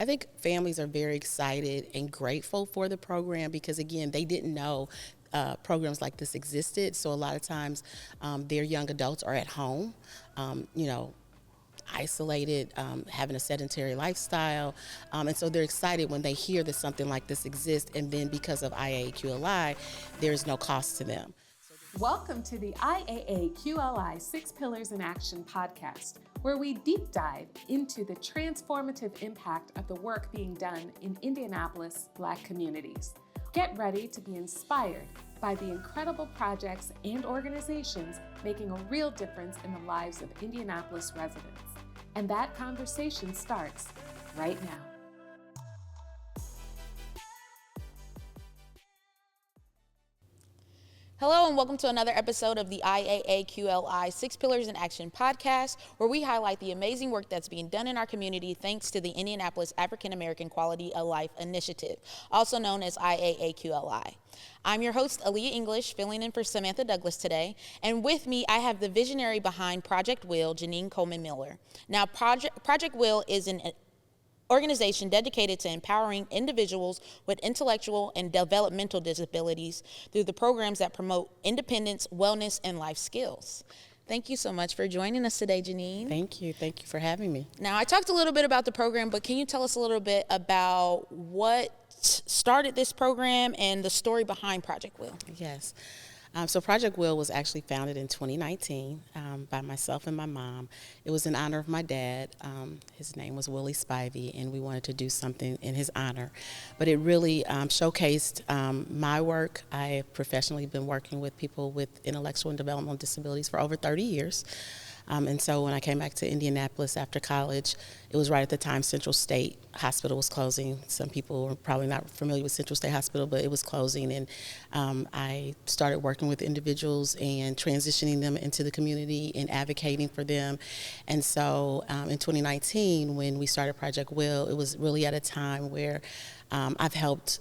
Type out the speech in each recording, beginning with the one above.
I think families are very excited and grateful for the program because, again, they didn't know programs like this existed. So a lot of times their young adults are at home, you know, isolated, having a sedentary lifestyle. And so they're excited when they hear that something like this exists. And then because of IAAQLI, there's no cost to them. Welcome to the IAAQLI 6 Pillars in Action podcast, where we deep dive into the transformative impact of the work being done in Indianapolis Black communities. Get ready to be inspired by the incredible projects and organizations making a real difference in the lives of Indianapolis residents. And that conversation starts right now. Hello and welcome to another episode of the IAAQLI 6 Pillars in Action podcast, where we highlight the amazing work that's being done in our community thanks to the Indianapolis African American Quality of Life Initiative, also known as IAAQLI. I'm your host, Aaliyah English, filling in for Samantha Douglas today, and with me I have the visionary behind ProjectWill, Janine Coleman Miller. Now, ProjectWill is an organization dedicated to empowering individuals with intellectual and developmental disabilities through the programs that promote independence, wellness, and life skills. Thank you so much for joining us today, Janine. Thank you. Thank you for having me. Now, I talked a little bit about the program, but can you tell us a little bit about what started this program and the story behind ProjectWill? Yes. So ProjectWill was actually founded in 2019 by myself and my mom. It was in honor of my dad. His name was Willie Spivey, and we wanted to do something in his honor. But it really showcased my work. I have professionally been working with people with intellectual and developmental disabilities for over 30 years. And so when I came back to Indianapolis after college, it was right at the time Central State Hospital was closing. Some people are probably not familiar with Central State Hospital, but it was closing. And I started working with individuals and transitioning them into the community and advocating for them. And so in 2019, when we started ProjectWill, it was really at a time where I've helped,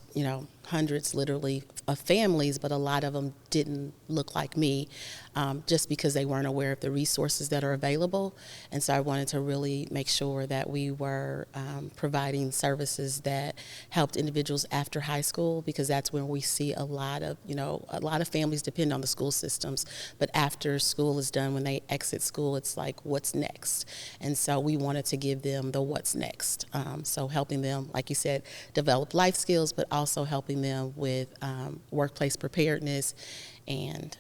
hundreds literally of families, but a lot of them didn't look like me just because they weren't aware of the resources that are available. And so I wanted to really make sure that we were providing services that helped individuals after high school, because that's when we see a lot of families depend on the school systems. But after school is done, when they exit school, it's like, what's next? And so we wanted to give them the what's next. So helping them, like you said, develop life skills, but also helping them with workplace preparedness and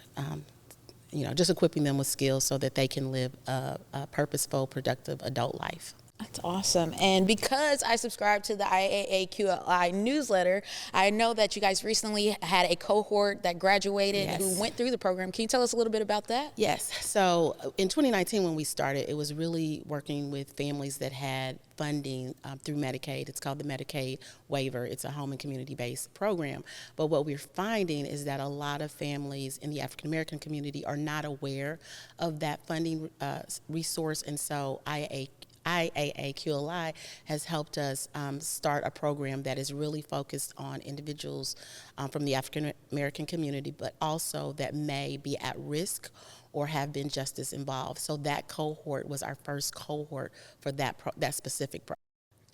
just equipping them with skills so that they can live a purposeful, productive adult life. That's awesome. And because I subscribe to the IAAQLI newsletter, I know that you guys recently had a cohort that graduated. Yes. Who went through the program. Can you tell us a little bit about that? Yes. So in 2019, when we started, it was really working with families that had funding through Medicaid. It's called the Medicaid waiver. It's a home and community-based program. But what we're finding is that a lot of families in the African American community are not aware of that funding resource, and so IAAQLI has helped us start a program that is really focused on individuals from the African American community, but also that may be at risk or have been justice involved. So that cohort was our first cohort for that specific program.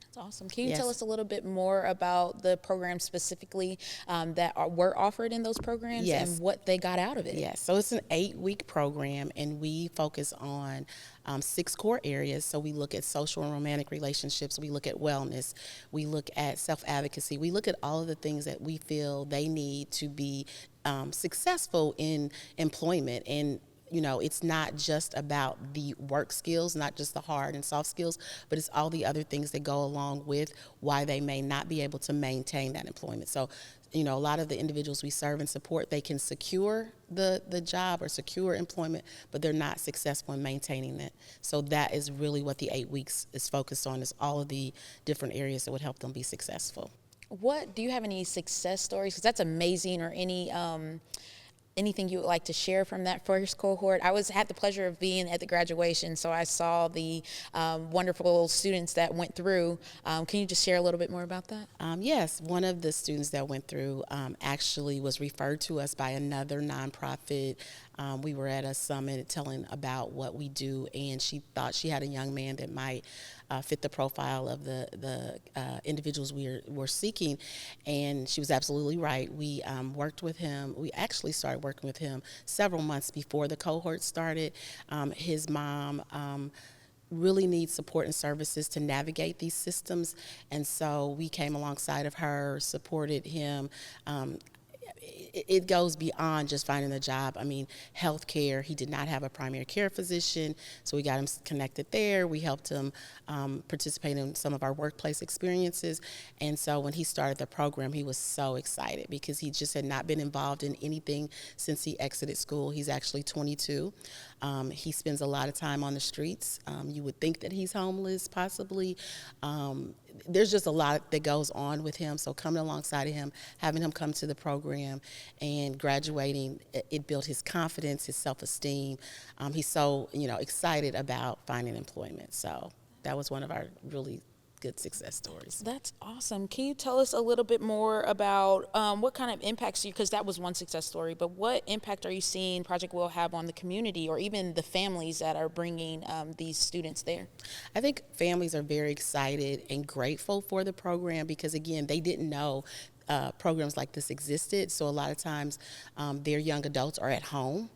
That's awesome. Can you tell us a little bit more about the programs specifically that were offered in those programs and what they got out of it? Yes. So it's an 8-week program, and we focus on 6 core areas. So we look at social and romantic relationships. We look at wellness. We look at self-advocacy. We look at all of the things that we feel they need to be successful in employment. And it's not just about the work skills, not just the hard and soft skills, but it's all the other things that go along with why they may not be able to maintain that employment. So, a lot of the individuals we serve and support, they can secure the job or secure employment, but they're not successful in maintaining it. So that is really what the 8 weeks is focused on, is all of the different areas that would help them be successful. Do you have any success stories? Because that's amazing, or anything you would like to share from that first cohort? I had the pleasure of being at the graduation, so I saw the wonderful students that went through. Can you just share a little bit more about that? Yes, one of the students that went through actually was referred to us by another nonprofit We were at a summit telling about what we do, and she thought she had a young man that might fit the profile of the individuals were seeking, and she was absolutely right. We worked with him. We actually started working with him several months before the cohort started. His mom really needs support and services to navigate these systems, and so we came alongside of her, supported him. It goes beyond just finding a job. I mean, healthcare. He did not have a primary care physician, so we got him connected there. We helped him participate in some of our workplace experiences. And so when he started the program, he was so excited because he just had not been involved in anything since he exited school. He's actually 22. He spends a lot of time on the streets. You would think that he's homeless, possibly. There's just a lot that goes on with him. So coming alongside of him, having him come to the program and graduating, it built his confidence, his self-esteem. He's so, excited about finding employment. So that was one of our really good success stories. That's awesome. Can you tell us a little bit more about what kind of impacts because that was one success story, but what impact are you seeing Project Will have on the community or even the families that are bringing these students there? I think families are very excited and grateful for the program because, again, they didn't know programs like this existed. So a lot of times their young adults are at home,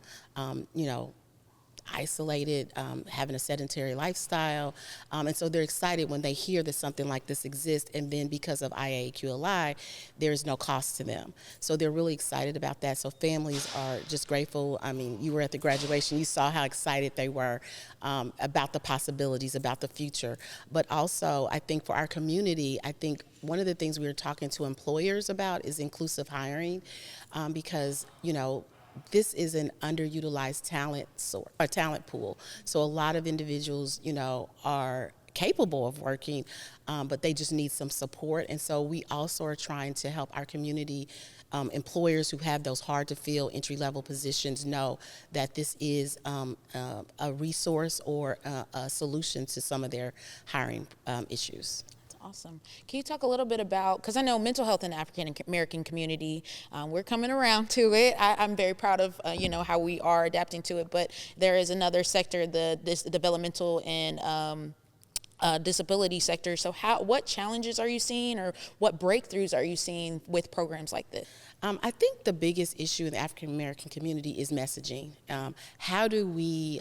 isolated, having a sedentary lifestyle, and so they're excited when they hear that something like this exists, and then because of IAAQLI, there's no cost to them. So they're really excited about that. So families are just grateful. I mean, you were at the graduation, you saw how excited they were about the possibilities, about the future. But also, I think for our community, I think one of the things we were talking to employers about is inclusive hiring, because, this is an underutilized talent pool. So a lot of individuals, are capable of working, but they just need some support. And so we also are trying to help our community employers who have those hard to fill entry-level positions know that this is a resource or a solution to some of their hiring issues. Awesome. Can you talk a little bit about, because I know mental health in the African American community, we're coming around to it. I'm very proud of, how we are adapting to it, but there is another sector, this developmental and disability sector. So what challenges are you seeing or what breakthroughs are you seeing with programs like this? I think the biggest issue in the African American community is messaging. How do we,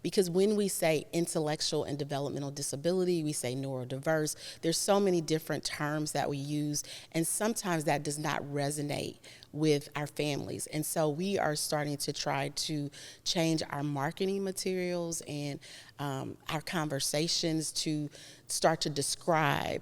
because when we say intellectual and developmental disability, we say neurodiverse, there's so many different terms that we use, and sometimes that does not resonate with our families. And so we are starting to try to change our marketing materials and our conversations to start to describe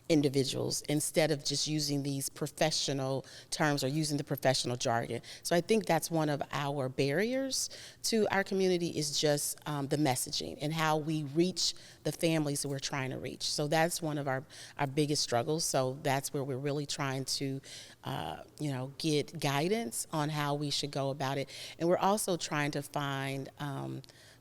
individuals instead of just using these professional terms or using the professional jargon. So I think that's one of our barriers to our community is just the messaging and how we reach the families that we're trying to reach. So that's one of our biggest struggles. So that's where we're really trying to get guidance on how we should go about it. And we're also trying to find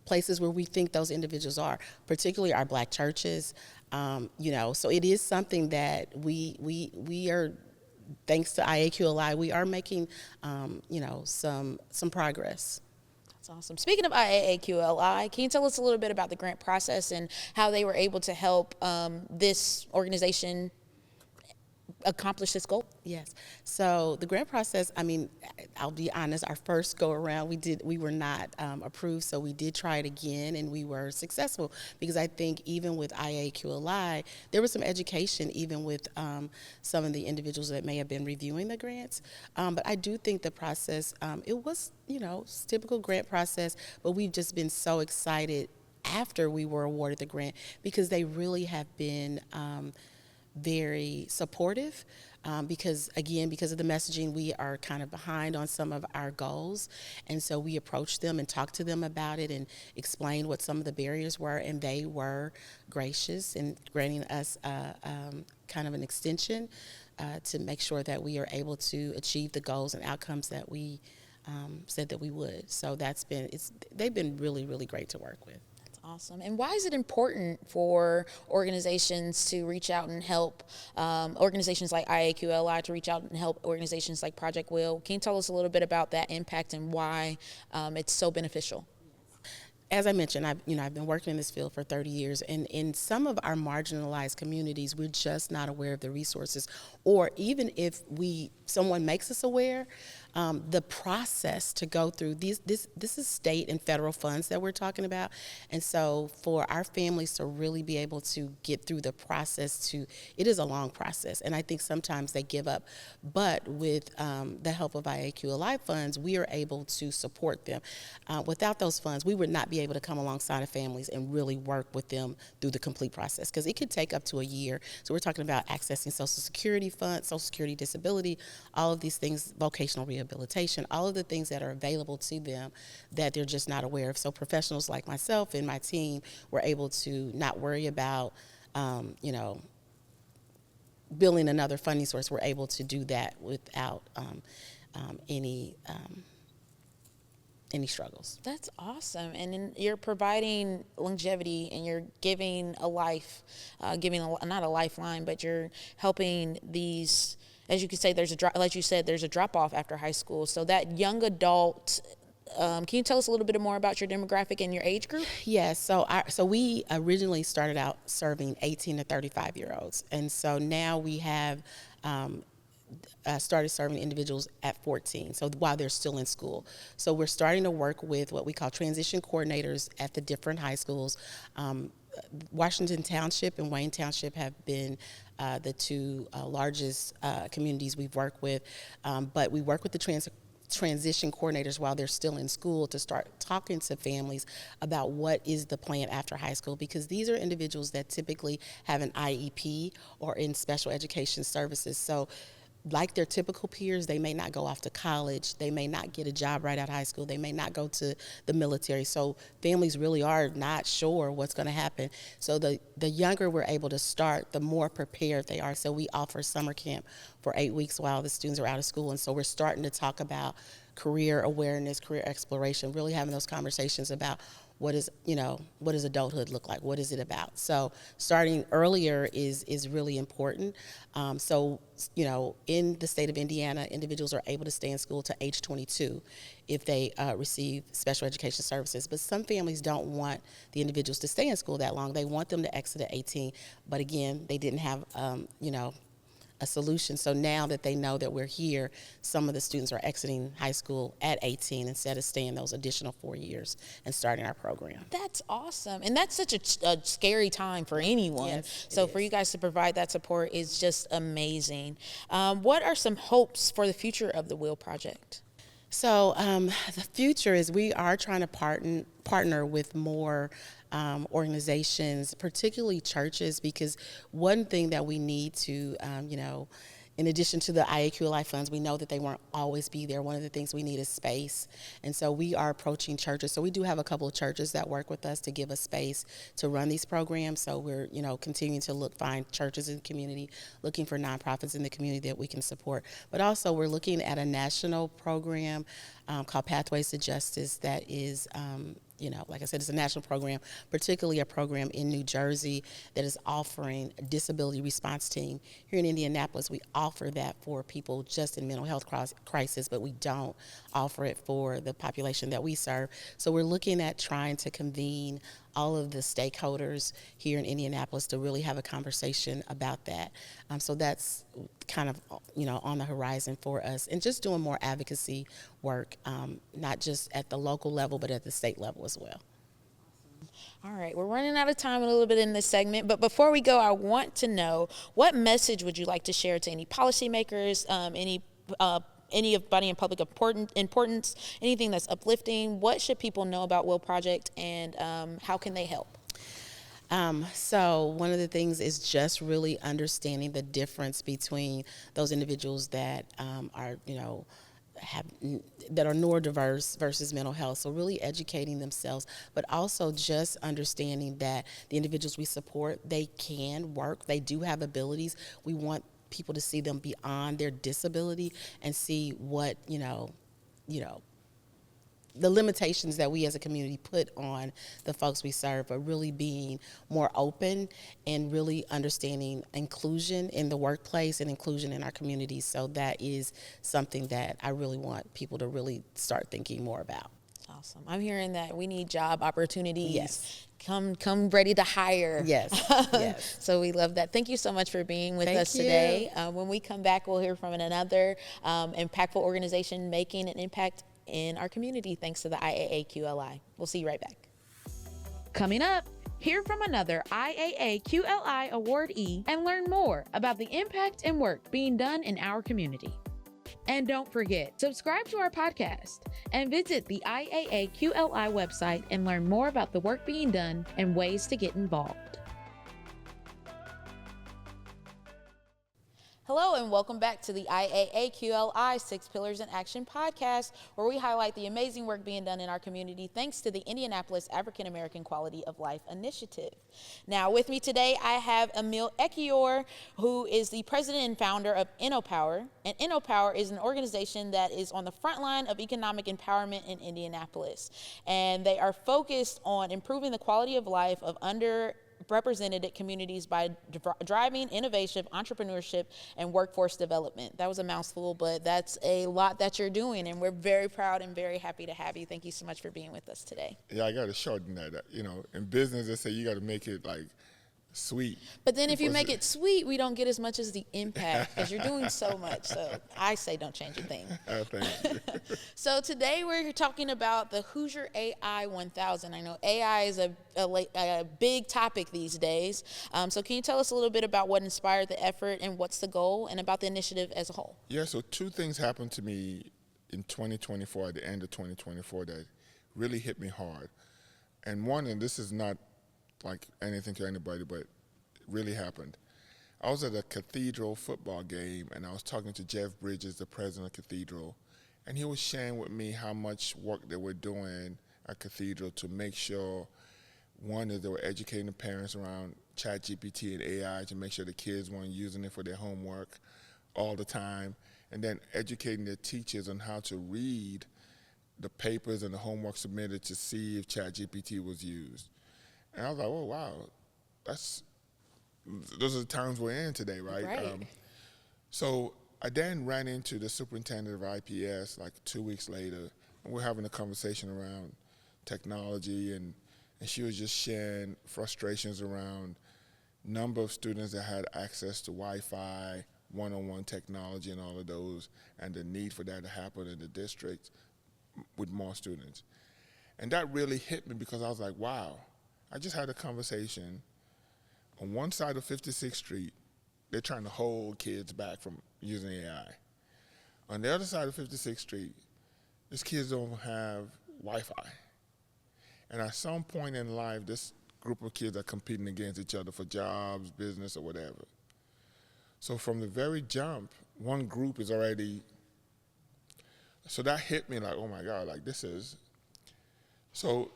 places where we think those individuals are, particularly our Black churches. So it is something that we are, thanks to IAAQLI, we are making, some progress. That's awesome. Speaking of IAAQLI, can you tell us a little bit about the grant process and how they were able to help this organization accomplish this goal? Yes. So the grant process, I'll be honest, our first go around, we were not approved, so we did try it again and we were successful because I think even with IAAQLI, there was some education even with some of the individuals that may have been reviewing the grants. But I do think the process, it was, typical grant process, but we've just been so excited after we were awarded the grant because they really have been very supportive because of the messaging, we are kind of behind on some of our goals. And so we approached them and talked to them about it and explained what some of the barriers were. And they were gracious in granting us kind of an extension to make sure that we are able to achieve the goals and outcomes that we said that we would. So they've been really, really great to work with. Awesome. And why is it important for organizations to reach out and help organizations like IAAQLI to reach out and help organizations like ProjectWill? Can you tell us a little bit about that impact and why it's so beneficial? As I mentioned, I've been working in this field for 30 years, and in some of our marginalized communities, we're just not aware of the resources, or even if someone makes us aware, the process to go through this is state and federal funds that we're talking about, and so for our families to really be able to get through the process, it is a long process, and I think sometimes they give up, but with the help of IAQLI funds, we are able to support them. Without those funds, we would not be able to come alongside of families and really work with them through the complete process, because it could take up to a year. So we're talking about accessing Social Security funds, Social Security disability, all of these things, vocational rehabilitation, all of the things that are available to them that they're just not aware of. So professionals like myself and my team were able to not worry about, building another funding source. We're able to do that without any struggles. That's awesome. And then you're providing longevity and you're giving a life, not a lifeline, but you're helping these, as you could say, like you said, there's a drop off after high school. So that young adult, can you tell us a little bit more about your demographic and your age group? Yes. So we originally started out serving 18 to 35-year-olds. And so now we have started serving individuals at 14, so while they're still in school. So we're starting to work with what we call transition coordinators at the different high schools. Washington Township and Wayne Township have been the two largest communities we've worked with, but we work with the transition coordinators while they're still in school to start talking to families about what is the plan after high school, because these are individuals that typically have an IEP or in special education services. So like their typical peers, they may not go off to college, they may not get a job right out of high school, they may not go to the military. So families really are not sure what's going to happen. So the younger we're able to start, the more prepared they are. So we offer summer camp for 8 weeks while the students are out of school. And so we're starting to talk about career awareness, career exploration, really having those conversations about what does adulthood look like? What is it about? So starting earlier is really important. In the state of Indiana, individuals are able to stay in school to age 22 if they receive special education services. But some families don't want the individuals to stay in school that long. They want them to exit at 18. But again, they didn't have, a solution. So now that they know that we're here, some of the students are exiting high school at 18 instead of staying those additional 4 years and starting our program. That's awesome. And that's such a scary time for anyone. Yes, so for you guys to provide that support is just amazing. What are some hopes for the future of the Will Project? So the future is we are trying to partner with more organizations, particularly churches, because one thing that we need to, in addition to the IAQLI funds, we know that they won't always be there. One of the things we need is space. And so we are approaching churches. So we do have a couple of churches that work with us to give us space to run these programs. So we're, continuing to find churches in the community, looking for nonprofits in the community that we can support. But also we're looking at a national program called Pathways to Justice that is, like I said, it's a national program, particularly a program in New Jersey that is offering a disability response team. Here in Indianapolis, we offer that for people just in mental health crisis, but we don't offer it for the population that we serve. So we're looking at trying to convene all of the stakeholders here in Indianapolis to really have a conversation about that. So that's kind of, on the horizon for us, and just doing more advocacy work, not just at the local level, but at the state level as well. All right, we're running out of time a little bit in this segment, but before we go, I want to know, what message would you like to share to any policymakers, anybody in public importance, anything that's uplifting? What should people know about Will Project, and how can they help? So one of the things is just really understanding the difference between those individuals that are, that are neurodiverse versus mental health. So really educating themselves, but also just understanding that the individuals we support, they can work, they do have abilities. We want people to see them beyond their disability and see what, the limitations that we as a community put on the folks we serve, but really being more open and really understanding inclusion in the workplace and inclusion in our communities. So that is something that I really want people to really start thinking more about. Awesome. I'm hearing that we need job opportunities. Yes. Come ready to hire. Yes. Yes. So we love that. Thank you so much for being with us today. When we come back, we'll hear from another impactful organization making an impact in our community thanks to the IAAQLI. We'll see you right back. Coming up, hear from another IAAQLI awardee and learn more about the impact and work being done in our community. And don't forget, subscribe to our podcast and visit the IAAQLI website and learn more about the work being done and ways to get involved. Hello and welcome back to the IAAQLI 6 Pillars in Action podcast, where we highlight the amazing work being done in our community thanks to the Indianapolis African American Quality of Life Initiative. Now with me today, I have Emil Ekiyor, who is the president and founder of InnoPower. And InnoPower is an organization that is on the front line of economic empowerment in Indianapolis. And they are focused on improving the quality of life of underrepresented communities by driving innovation, entrepreneurship, and workforce development. That was a mouthful, but that's a lot that you're doing, and we're very proud and very happy to have you. Thank you so much for being with us today. Yeah, I got to shorten that. In business, they say you got to make it like sweet. But then if you make it sweet, we don't get as much as the impact because you're doing so much. So I say don't change a thing. Thank you. So today we're talking about the HoosierAI 1000. I know AI is a big topic these days. So can you tell us a little bit about what inspired the effort and what's the goal and about the initiative as a whole? Yeah, so two things happened to me in 2024, at the end of 2024, that really hit me hard. And one, and this is not like anything to anybody, but it really happened. I was at a Cathedral football game, and I was talking to Jeff Bridges, the president of Cathedral, and he was sharing with me how much work they were doing at Cathedral to make sure, one, that they were educating the parents around ChatGPT and AI to make sure the kids weren't using it for their homework all the time, and then educating their teachers on how to read the papers and the homework submitted to see if ChatGPT was used. And I was like, oh, wow, those are the times we're in today, right? Right. So I then ran into the superintendent of IPS like 2 weeks later, and we're having a conversation around technology, and she was just sharing frustrations around number of students that had access to Wi-Fi, one-on-one technology and all of those, and the need for that to happen in the district with more students. And that really hit me because I was like, wow, I just had a conversation. On one side of 56th Street, they're trying to hold kids back from using AI. On the other side of 56th Street, these kids don't have Wi-Fi. And at some point in life, this group of kids are competing against each other for jobs, business, or whatever. So from the very jump, one group is already, so that hit me like, oh my God, like this is. So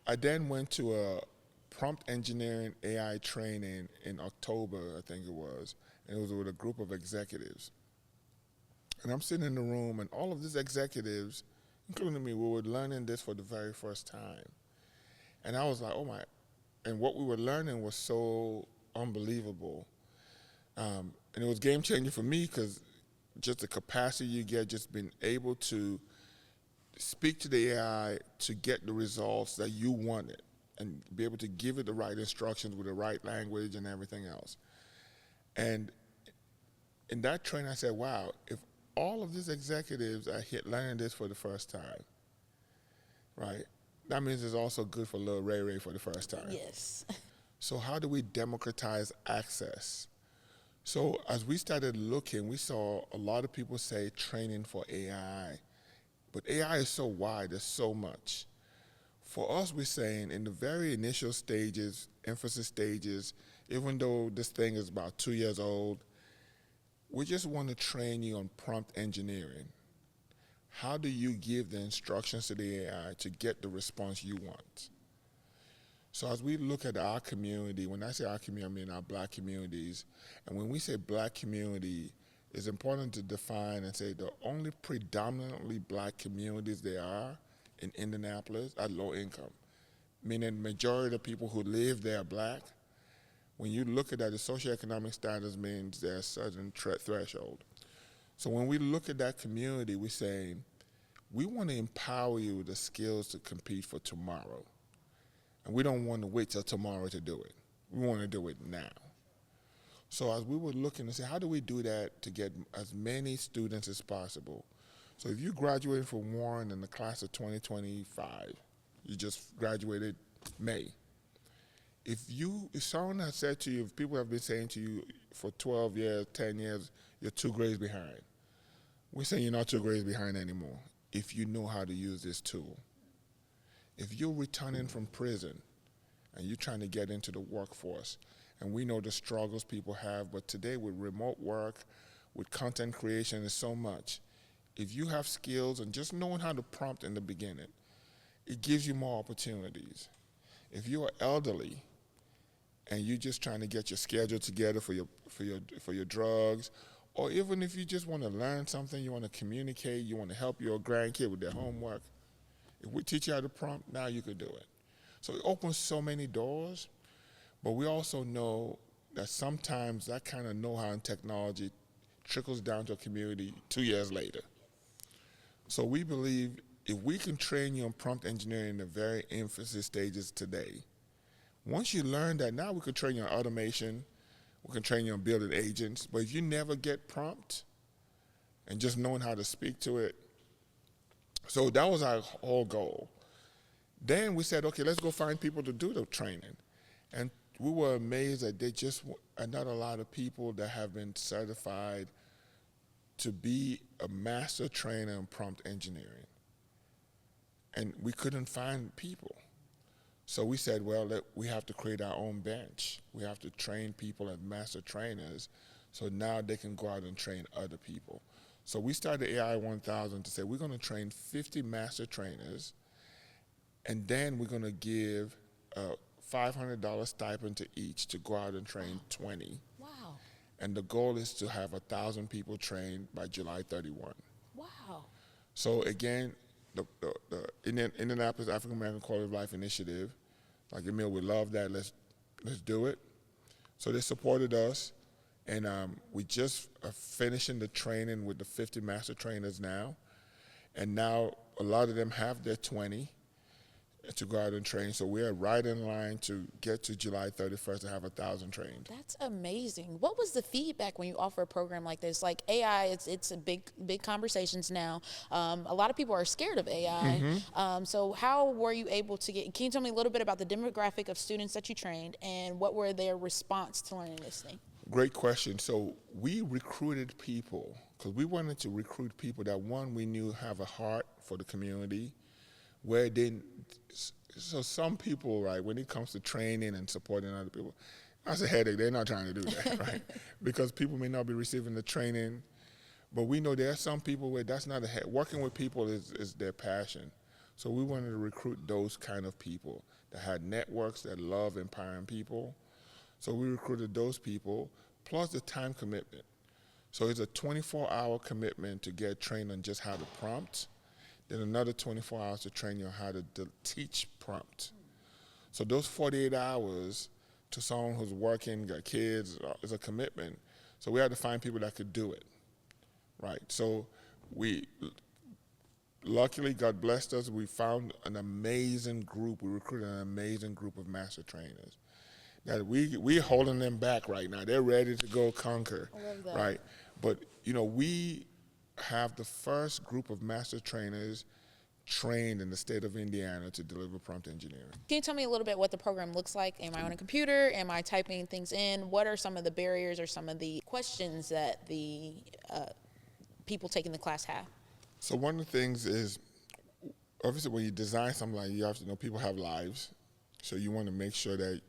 I then went to a prompt engineering AI training in October, I think it was, and it was with a group of executives. And I'm sitting in the room, and all of these executives, including me, we were learning this for the very first time. And I was like, oh my, and what we were learning was so unbelievable. And it was game changing for me because just the capacity you get, just being able to speak to the AI to get the results that you wanted and be able to give it the right instructions with the right language and everything else. And in that training, I said, wow, if all of these executives are learning this for the first time, right, that means it's also good for little Ray Ray for the first time. Yes. So how do we democratize access? So as we started looking, we saw a lot of people say training for AI, but AI is so wide, there's so much. For us, we're saying in the very initial stages, emphasis stages, even though this thing is about 2 years old, we just want to train you on prompt engineering. How do you give the instructions to the AI to get the response you want? So as we look at our community, when I say our community, I mean our Black communities, and when we say Black community, it's important to define and say the only predominantly Black communities there are in Indianapolis at low income, meaning majority of the people who live there are black. When you look at that, the socioeconomic status means there's a certain threshold. So when we look at that community, we're saying, we want to empower you with the skills to compete for tomorrow. And we don't want to wait till tomorrow to do it. We want to do it now. So as we were looking to say, how do we do that to get as many students as possible? So if you graduated from Warren in the class of 2025, you just graduated May. If someone has said to you, if people have been saying to you for 12 years, 10 years, you're 2 grades behind, we're saying you're not 2 grades behind anymore if you know how to use this tool. If you're returning from prison and you're trying to get into the workforce, and we know the struggles people have, but today with remote work, with content creation, there's so much. If you have skills and just knowing how to prompt in the beginning, it gives you more opportunities. If you are elderly and you're just trying to get your schedule together for your drugs, or even if you just want to learn something, you want to communicate, you want to help your grandkid with their homework, if we teach you how to prompt, now you could do it. So it opens so many doors, but we also know that sometimes that kind of know-how and technology trickles down to a community 2 years later. So we believe if we can train you on prompt engineering in the very infancy stages today, once you learn that, now we can train you on automation, we can train you on building agents, but if you never get prompt and just knowing how to speak to it, so that was our whole goal. Then we said, okay, let's go find people to do the training. And we were amazed that there just are not a lot of people that have been certified to be a master trainer in prompt engineering. And we couldn't find people. So we said, well, we have to create our own bench. We have to train people as master trainers so now they can go out and train other people. So we started AI 1000 to say we're going to train 50 master trainers, and then we're going to give a $500 stipend to each to go out and train 20. Wow. And the goal is to have 1,000 people trained by July 31. Wow. So again, the Indianapolis African American Quality of Life Initiative, like Emil, we love that. Let's do it. So they supported us, and we just are finishing the training with the 50 master trainers now, and now a lot of them have their 20 to go out and train. So we're right in line to get to July 31st to have 1,000 trained. That's amazing. What was the feedback when you offer a program like this? Like AI, it's a big conversations now. A lot of people are scared of AI. Mm-hmm. So how were you able to can you tell me a little bit about the demographic of students that you trained and what were their response to learning this thing? Great question. So we recruited people because we wanted to recruit people that, one, we knew have a heart for the community, where they, so some people, right, when it comes to training and supporting other people, that's a headache. They're not trying to do that, right? Because people may not be receiving the training, but we know there are some people where that's not working with people is their passion. So we wanted to recruit those kind of people that had networks that love empowering people. So we recruited those people, plus the time commitment. So it's a 24-hour commitment to get trained on just how to prompt, then another 24 hours to train you on how to teach prompt. So those 48 hours to someone who's working, got kids, is a commitment. So we had to find people that could do it, right? So we, luckily, God blessed us, we found an amazing group. We recruited an amazing group of master trainers. That we're holding them back right now. They're ready to go conquer, I love that. right? But, we have the first group of master trainers trained in the state of Indiana to deliver prompt engineering. Can you tell me a little bit what the program looks like? Am I on a computer? Am I typing things in? What are some of the barriers or some of the questions that the people taking the class have? So one of the things is, obviously when you design something like, you have to know people have lives. So you want to make sure that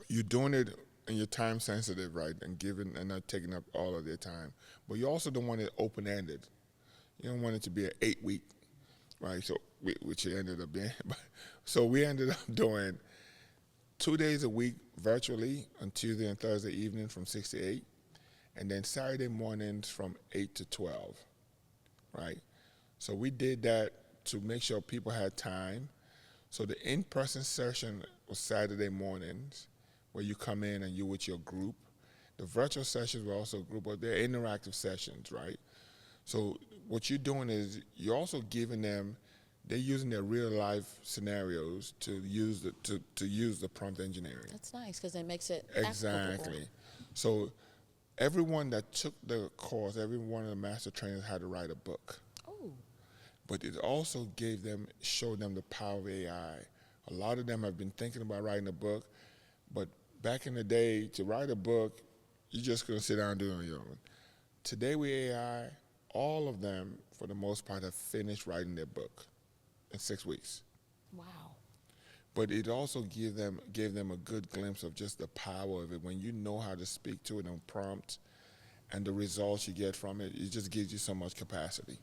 you're doing it and you're time sensitive, right, and not taking up all of their time. But you also don't want it open-ended. You don't want it to be an 8-week, right, so which it ended up being. So we ended up doing 2 days a week virtually on Tuesday and Thursday evening from 6 to 8, and then Saturday mornings from 8 to 12, right? So we did that to make sure people had time. So the in-person session was Saturday mornings, where you come in and you're with your group. The virtual sessions were also a group, but they're interactive sessions, right? So what you're doing is you're also giving them, they're using their real life scenarios to use the prompt engineering. That's nice because it makes it Exactly. applicable. So everyone that took the course, every one of the master trainers had to write a book. Oh, But it also showed them the power of AI. A lot of them have been thinking about writing a book, but back in the day, to write a book, you're just going to sit down and do it on your own. Today with AI, all of them, for the most part, have finished writing their book in 6 weeks. wow. But it also gave them a good glimpse of just the power of it. When you know how to speak to it on prompt and the results you get from it, it just gives you so much capacity.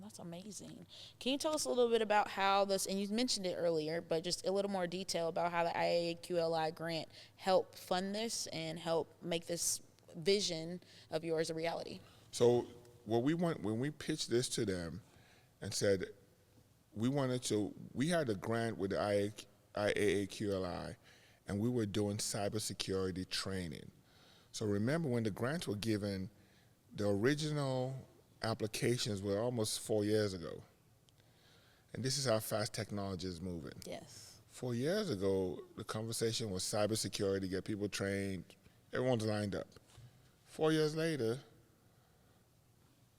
That's amazing. Can you tell us a little bit about how this, and you mentioned it earlier, but just a little more detail about how the IAAQLI grant helped fund this and help make this vision of yours a reality? So what we want, when we pitched this to them and said we had a grant with the IAAQLI, and we were doing cybersecurity training. So remember, when the grants were given, the original applications were almost 4 years ago. And this is how fast technology is moving. Yes. 4 years ago, the conversation was cybersecurity, get people trained, everyone's lined up. 4 years later,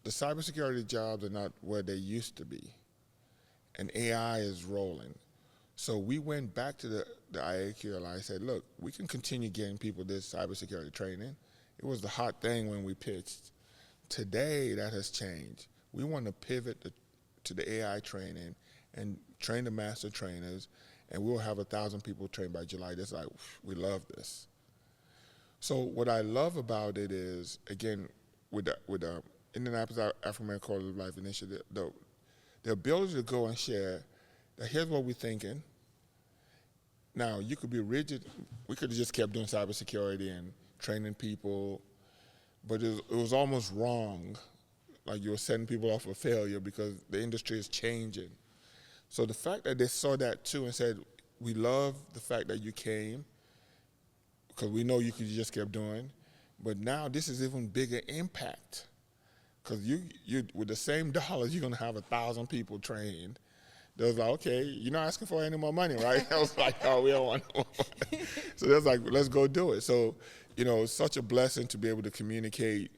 the cybersecurity jobs are not where they used to be, and AI is rolling. So we went back to the IAQLI and said, look, we can continue getting people this cybersecurity training. It was the hot thing when we pitched. Today, that has changed. We want to pivot to the AI training and train the master trainers, and we'll have 1,000 people trained by July. That's like, we love this. So what I love about it is, again, with the Indianapolis African American Quality of Life Initiative, the ability to go and share that here's what we're thinking. Now, you could be rigid. We could have just kept doing cybersecurity and training people, but it was almost wrong. Like you were setting people up for failure because the industry is changing. So the fact that they saw that too and said, we love the fact that you came, because we know you could just kept doing, but now this is even bigger impact. Because you with the same dollars, you're gonna have 1,000 people trained. They was like, okay, you're not asking for any more money, right? I was like, oh, we don't want no more money. So that's like, let's go do it. So, it's such a blessing to be able to communicate.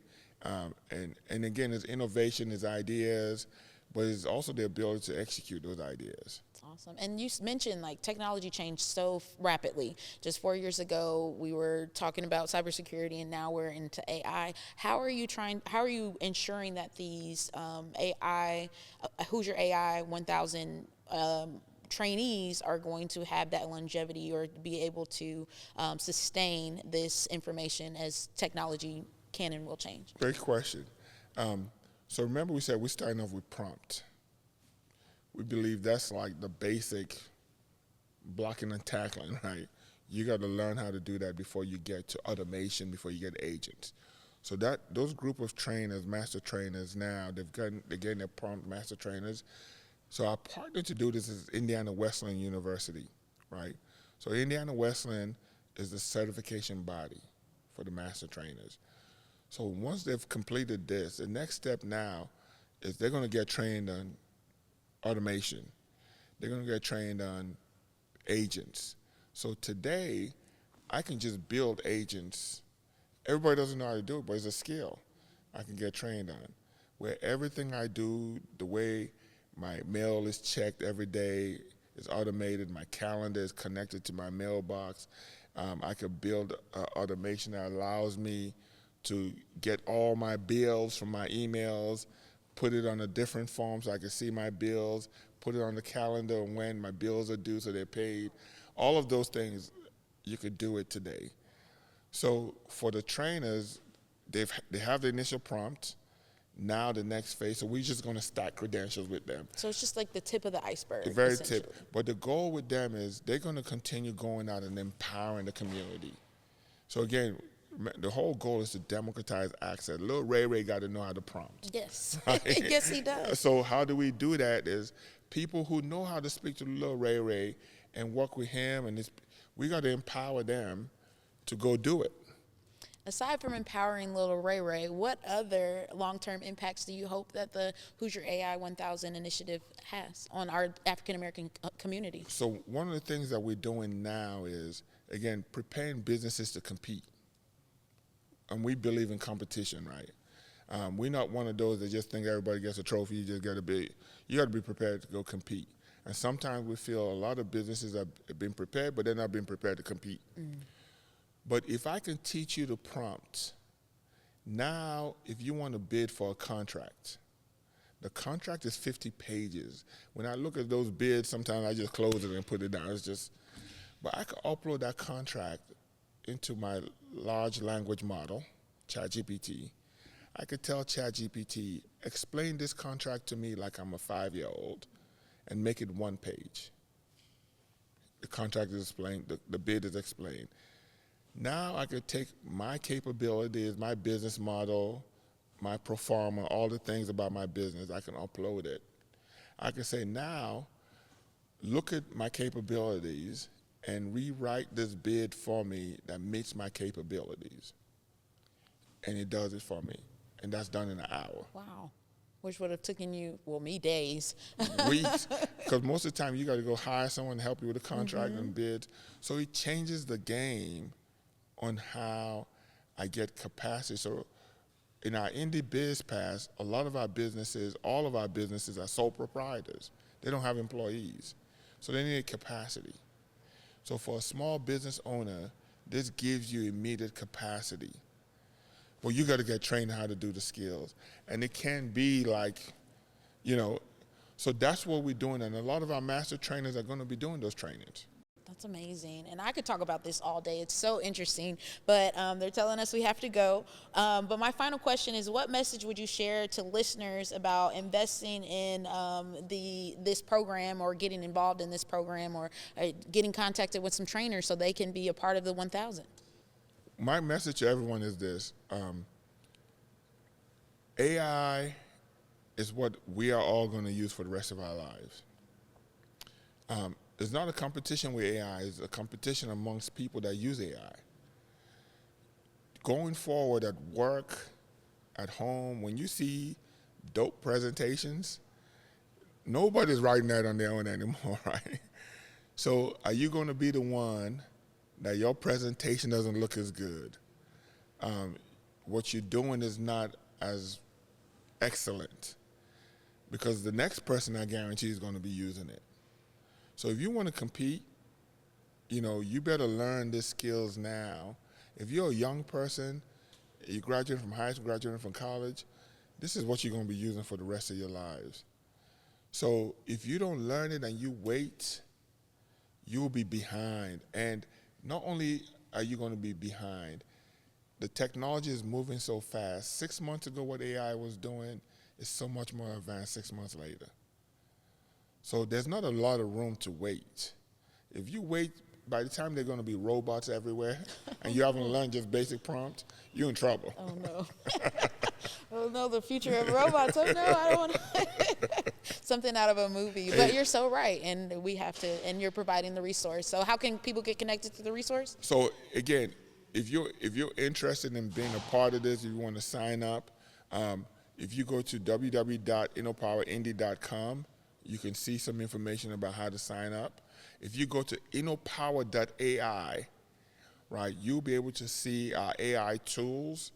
And again, it's innovation, it's ideas, but it's also the ability to execute those ideas. Awesome. And you mentioned like technology changed so rapidly. Just 4 years ago, we were talking about cybersecurity, and now we're into AI. How are you ensuring that these HoosierAI 1,000 trainees are going to have that longevity or be able to sustain this information as technology can and will change? Great question. So remember we said we're starting off with prompt. We believe that's like the basic blocking and tackling, right? You got to learn how to do that before you get to automation, before you get agents. So those group of trainers, master trainers now, they're getting their prompt master trainers. So our partner to do this is Indiana Wesleyan University, right? So Indiana Wesleyan is the certification body for the master trainers. So once they've completed this, the next step now is they're going to get trained on automation. They're going to get trained on agents. So today, I can just build agents. Everybody doesn't know how to do it, but it's a skill I can get trained on. Where everything I do, the way my mail is checked every day is automated, my calendar is connected to my mailbox. I could build automation that allows me to get all my bills from my emails, put it on a different form so I can see my bills, put it on the calendar when my bills are due so they're paid. All of those things, you could do it today. So for the trainers, they have the initial prompt. Now the next phase, so we're just going to stack credentials with them. So it's just like the tip of the iceberg. The very tip. But the goal with them is they're going to continue going out and empowering the community. So again, the whole goal is to democratize access. Little Ray got to know how to prompt. Yes. Right? Yes, he does. So how do we do that is people who know how to speak to the little Ray and work with him, and we got to empower them to go do it. Aside from empowering little Ray, what other long-term impacts do you hope that the HoosierAI 1000 initiative has on our African-American community? So one of the things that we're doing now is, again, preparing businesses to compete. And we believe in competition, right? We're not one of those that just think everybody gets a trophy, you just got to be prepared to go compete. And sometimes we feel a lot of businesses have been prepared, but they're not being prepared to compete. But if I can teach you the prompt, now if you want to bid for a contract, the contract is 50 pages. When I look at those bids, sometimes I just close it and put it down. But I can upload that contract into my large language model, ChatGPT. I could tell ChatGPT, explain this contract to me like I'm a 5-year-old and make it 1 page. The contract is explained, the bid is explained. Now I could take my capabilities, my business model, my pro forma, all the things about my business, I can upload it. I can say, now, look at my capabilities and rewrite this bid for me that meets my capabilities. And it does it for me. And that's done in an hour. Wow. Which would have taken you, me, days. Weeks. Because most of the time you got to go hire someone to help you with a contract and bids. So it changes the game on how I get capacity. So in our Indie Biz Pass, a lot of our businesses, all of our businesses are sole proprietors. They don't have employees. So they need capacity. So for a small business owner, this gives you immediate capacity. Well, you got to get trained how to do the skills. And it can be like, so that's what we're doing. And a lot of our master trainers are going to be doing those trainings. That's amazing. And I could talk about this all day. It's so interesting. But they're telling us we have to go. But my final question is, what message would you share to listeners about investing in this program, or getting involved in this program, or getting contacted with some trainers so they can be a part of the 1000? My message to everyone is this. AI is what we are all going to use for the rest of our lives. It's not a competition with AI, it's a competition amongst people that use AI. Going forward at work, at home, when you see dope presentations, nobody's writing that on their own anymore, right? So are you going to be the one that your presentation doesn't look as good? What you're doing is not as excellent, because the next person, I guarantee, is going to be using it. So if you want to compete, you better learn these skills now. If you're a young person, you graduated from high school, graduated from college, this is what you're going to be using for the rest of your lives. So if you don't learn it and you wait, you will be behind. And not only are you going to be behind, the technology is moving so fast. 6 months ago, what AI was doing is so much more advanced 6 months later. So there's not a lot of room to wait. If you wait, by the time they're going to be robots everywhere and you haven't learned just basic prompt, you're in trouble. Oh, no. Oh, no, the future of robots. Oh, no, I don't want to. Something out of a movie. But you're so right, and we have to, and you're providing the resource. So how can people get connected to the resource? So, again, if you're interested in being a part of this, if you want to sign up, if you go to www.innopowerindy.com, you can see some information about how to sign up. If you go to innopower.ai, right, you'll be able to see our AI tools,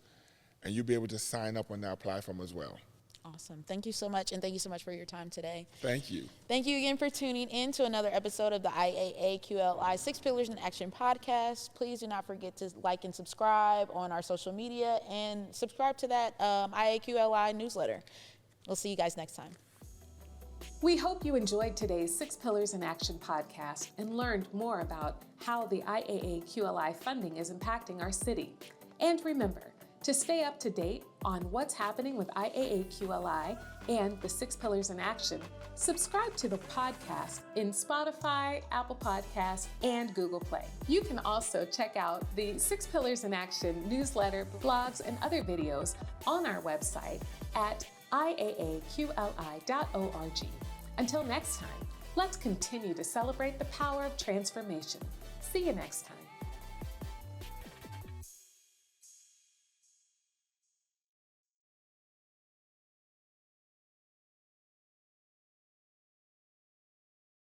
and you'll be able to sign up on that platform as well. Awesome. Thank you so much, and thank you so much for your time today. Thank you. Thank you again for tuning in to another episode of the IAAQLI 6 Pillars in Action podcast. Please do not forget to like and subscribe on our social media, and subscribe to that IAAQLI newsletter. We'll see you guys next time. We hope you enjoyed today's 6 Pillars in Action podcast and learned more about how the IAAQLI funding is impacting our city. And remember, to stay up to date on what's happening with IAAQLI and the 6 Pillars in Action, subscribe to the podcast in Spotify, Apple Podcasts, and Google Play. You can also check out the 6 Pillars in Action newsletter, blogs, and other videos on our website at IAAQLI.org. Until next time, let's continue to celebrate the power of transformation. See you next time.